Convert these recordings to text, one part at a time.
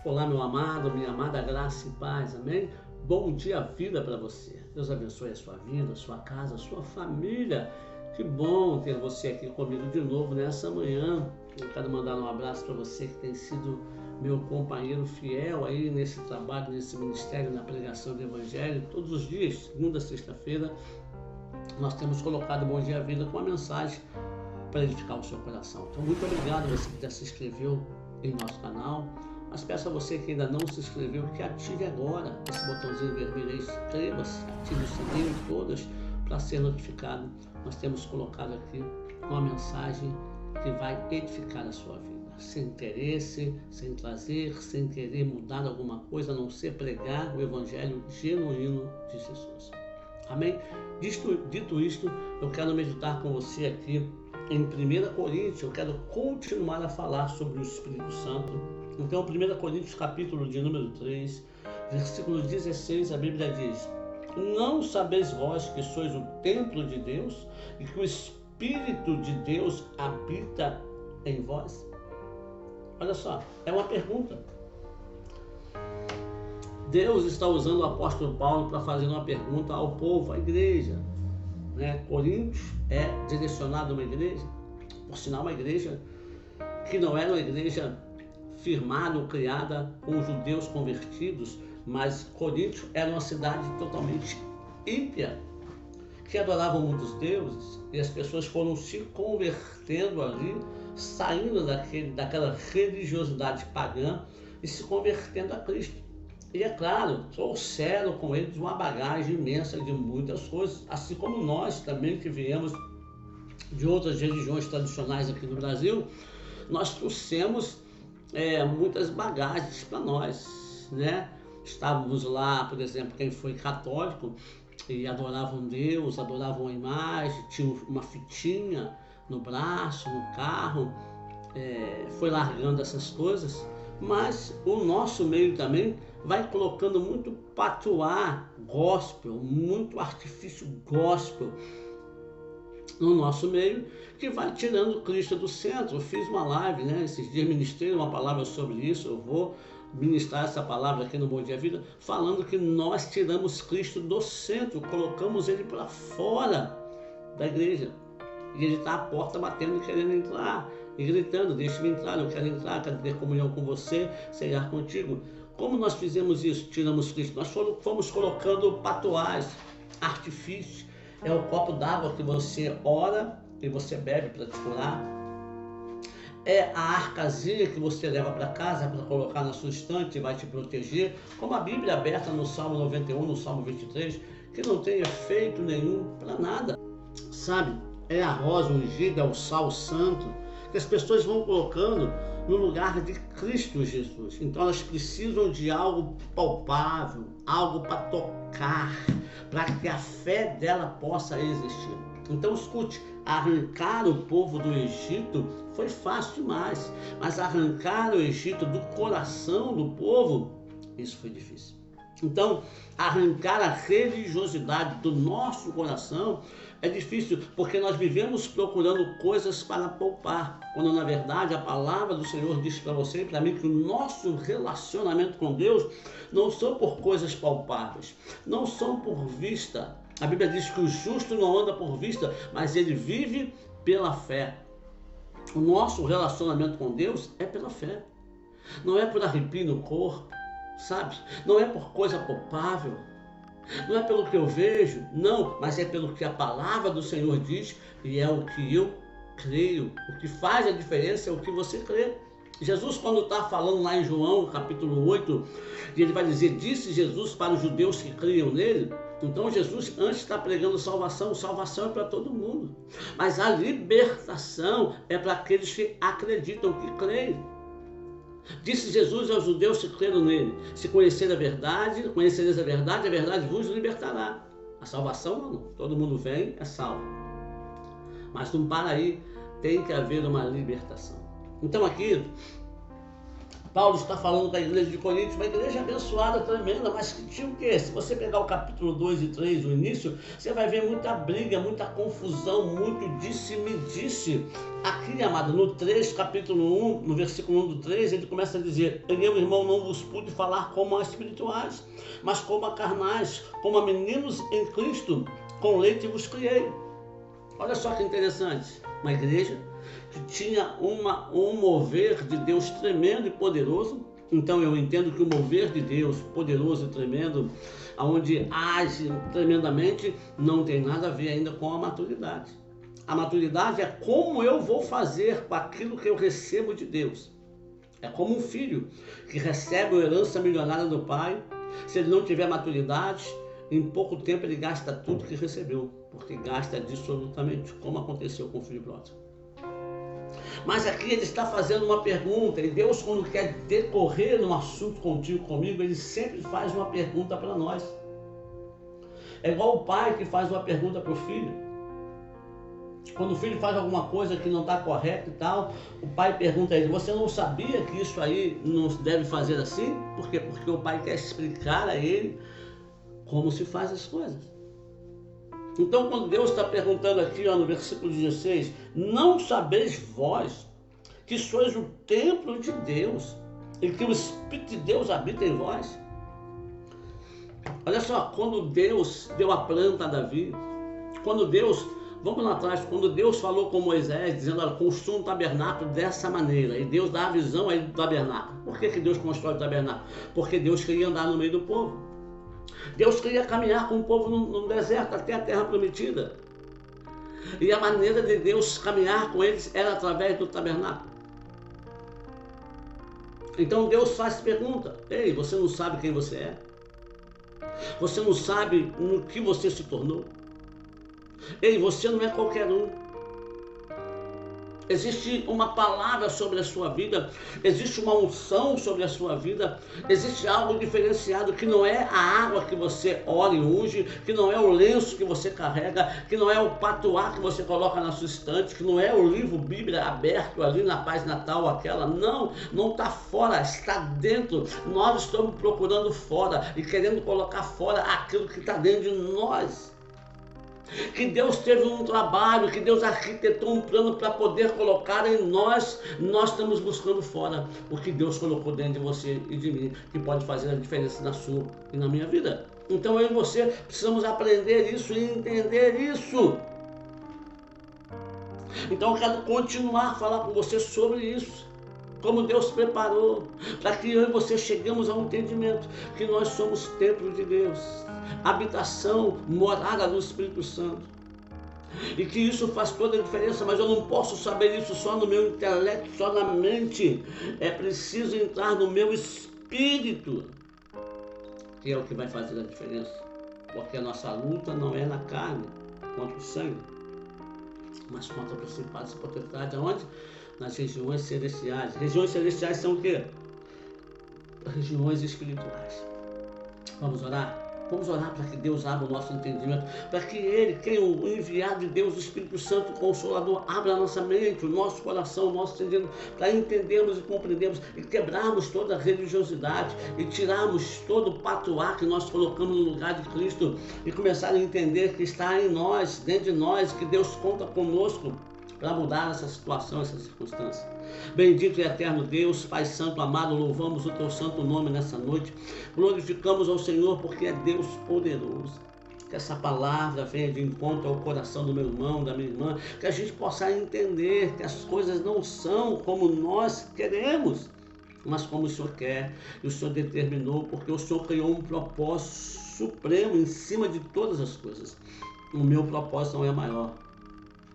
Olá, meu amado, minha amada, graça e paz, amém? Bom dia, vida para você. Deus abençoe a sua vida, a sua casa, a sua família. Que bom ter você aqui comigo de novo nessa manhã. Eu quero mandar um abraço para você que tem sido meu companheiro fiel aí nesse trabalho, nesse ministério, na pregação do Evangelho. Todos os dias, segunda a sexta-feira, nós temos colocado Bom Dia Vida com uma mensagem para edificar o seu coração. Então, muito obrigado a você que já se inscreveu em nosso canal. Mas peço a você que ainda não se inscreveu que ative agora esse botãozinho vermelho aí, inscreva-se, ative o sininho todas para ser notificado. Nós temos colocado aqui uma mensagem que vai edificar a sua vida, sem interesse, sem trazer, sem querer mudar alguma coisa, a não ser pregar o Evangelho genuíno de Jesus. Amém? Dito isto, eu quero meditar com você aqui em 1 Coríntios. Eu quero continuar a falar sobre o Espírito Santo. Então, 1 Coríntios, capítulo de número 3, versículo 16, a Bíblia diz: não sabeis vós que sois o templo de Deus e que o Espírito de Deus habita em vós? Olha só, é uma pergunta. Deus está usando o apóstolo Paulo para fazer uma pergunta ao povo, à igreja. Coríntios é direcionado a uma igreja, por sinal, uma igreja que não era uma igreja firmada ou criada com judeus convertidos, mas Coríntios era uma cidade totalmente ímpia, que adoravam muitos deuses, e as pessoas foram se convertendo ali, saindo daquela religiosidade pagã e se convertendo a Cristo. E é claro, trouxeram com eles uma bagagem imensa de muitas coisas, assim como nós também que viemos de outras religiões tradicionais aqui no Brasil, nós trouxemos muitas bagagens para nós, Estávamos lá, por exemplo, quem foi católico e adoravam Deus, adoravam a imagem, tinha uma fitinha no braço, no carro, foi largando essas coisas, mas o nosso meio também vai colocando muito patuá gospel, muito artifício gospel no nosso meio, que vai tirando Cristo do centro. Eu fiz uma live, esses dias ministrei uma palavra sobre isso. Eu vou ministrar essa palavra aqui no Bom Dia Vida, falando que nós tiramos Cristo do centro, colocamos ele para fora da igreja, e ele está à porta batendo, querendo entrar e gritando: deixe-me entrar, eu quero entrar, quero ter comunhão com você, ceiar contigo. Como nós fizemos isso? Tiramos Cristo. Nós fomos colocando patuás, artifícios. É o copo d'água que você ora e você bebe para te curar. É a arcazinha que você leva para casa para colocar na sua estante e vai te proteger. Como a Bíblia aberta no Salmo 91, no Salmo 23, que não tem efeito nenhum para nada. Sabe? É a rosa ungida, é o sal santo, que as pessoas vão colocando no lugar de Cristo Jesus. Então elas precisam de algo palpável, algo para tocar, para que a fé dela possa existir. Então escute, arrancar o povo do Egito foi fácil demais, mas arrancar o Egito do coração do povo, isso foi difícil. Então, arrancar a religiosidade do nosso coração é difícil, porque nós vivemos procurando coisas para poupar, quando na verdade a palavra do Senhor diz para você e para mim que o nosso relacionamento com Deus não são por coisas palpáveis, não são por vista. A Bíblia diz que o justo não anda por vista, mas ele vive pela fé. O nosso relacionamento com Deus é pela fé, não é por arrepio no corpo, sabe? Não é por coisa palpável, não é pelo que eu vejo, não, mas é pelo que a palavra do Senhor diz, e é o que eu creio. O que faz a diferença é o que você crê. Jesus, quando está falando lá em João, capítulo 8, e ele vai dizer: disse Jesus para os judeus que criam nele. Então Jesus antes está pregando salvação. Salvação é para todo mundo, mas a libertação é para aqueles que acreditam, que creem. Disse Jesus aos judeus que creram nele: se conhecer a verdade, conhecereis a verdade vos libertará. A salvação não, todo mundo vem, é salvo. Mas não para aí, tem que haver uma libertação. Então aqui, Paulo está falando da igreja de Coríntios, uma igreja abençoada, tremenda, mas que tinha o quê? Se você pegar o capítulo 2 e 3, o início, você vai ver muita briga, muita confusão, muito disse-me-disse. Aqui, amado, no 3, capítulo 1, no versículo 1 do 3, ele começa a dizer: eu, irmão, não vos pude falar como a espirituais, mas como a carnais, como a meninos em Cristo, com leite vos criei. Olha só que interessante, uma igreja que tinha um mover de Deus tremendo e poderoso. Então eu entendo que o mover de Deus poderoso e tremendo, onde age tremendamente, não tem nada a ver ainda com a maturidade. A maturidade é como eu vou fazer com aquilo que eu recebo de Deus. É como um filho que recebe a herança milionária do pai. Se ele não tiver maturidade, em pouco tempo ele gasta tudo que recebeu, porque gasta dissolutamente, como aconteceu com o filho pródigo. Mas aqui ele está fazendo uma pergunta, e Deus, quando quer decorrer num assunto contigo, comigo, ele sempre faz uma pergunta para nós. É igual o pai que faz uma pergunta para o filho. Quando o filho faz alguma coisa que não está correta e tal, o pai pergunta a ele: você não sabia que isso aí não se deve fazer assim? Por quê? Porque o pai quer explicar a ele como se faz as coisas. Então, quando Deus está perguntando aqui, no versículo 16: não sabeis vós que sois o templo de Deus e que o Espírito de Deus habita em vós? Olha só, quando Deus deu a planta a Davi, vamos lá atrás, quando Deus falou com Moisés, dizendo: olha, construa um tabernáculo dessa maneira, e Deus dá a visão aí do tabernáculo. Por que Deus constrói o tabernáculo? Porque Deus queria andar no meio do povo. Deus queria caminhar com o povo no deserto até a terra prometida. E a maneira de Deus caminhar com eles era através do tabernáculo. Então Deus faz pergunta: ei, você não sabe quem você é? Você não sabe no que você se tornou? Ei, você não é qualquer um. Existe uma palavra sobre a sua vida, existe uma unção sobre a sua vida, existe algo diferenciado, que não é a água que você ora e unge, que não é o lenço que você carrega, que não é o patuá que você coloca na sua estante, que não é o livro Bíblia aberto ali na página tal, aquela. Não está fora, está dentro. Nós estamos procurando fora e querendo colocar fora aquilo que está dentro de nós. Que Deus teve um trabalho, que Deus arquitetou um plano para poder colocar em nós. Nós estamos buscando fora o que Deus colocou dentro de você e de mim, que pode fazer a diferença na sua e na minha vida. Então eu e você precisamos aprender isso e entender isso. Então eu quero continuar a falar com você sobre isso. Como Deus preparou para que eu e você cheguemos ao entendimento que nós somos templo de Deus, habitação, morada do Espírito Santo, e que isso faz toda a diferença. Mas eu não posso saber isso só no meu intelecto, só na mente. É preciso entrar no meu espírito, que é o que vai fazer a diferença, porque a nossa luta não é na carne, contra o sangue, mas contra principados e potestades. Aonde? Nas regiões celestiais. Regiões celestiais são o quê? Regiões espirituais. Vamos orar? Vamos orar para que Deus abra o nosso entendimento, para que Ele, quem o enviado de Deus, o Espírito Santo, o Consolador, abra a nossa mente, o nosso coração, o nosso entendimento, para entendermos e compreendermos e quebrarmos toda a religiosidade e tirarmos todo o patuá que nós colocamos no lugar de Cristo e começar a entender que está em nós, dentro de nós, que Deus conta conosco para mudar essa situação, essa circunstância. Bendito e eterno Deus, Pai Santo, amado, louvamos o Teu santo nome nessa noite, glorificamos ao Senhor porque é Deus poderoso. Que essa palavra venha de encontro ao coração do meu irmão, da minha irmã, que a gente possa entender que as coisas não são como nós queremos, mas como o Senhor quer e o Senhor determinou, porque o Senhor criou um propósito supremo em cima de todas as coisas. O meu propósito não é maior.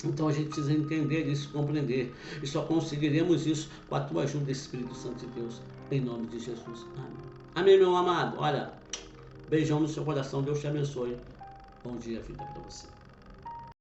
Então a gente precisa entender isso, compreender. E só conseguiremos isso com a tua ajuda, Espírito Santo de Deus. Em nome de Jesus. Amém. Amém, meu amado. Olha, beijão no seu coração. Deus te abençoe. Bom dia, vida para você.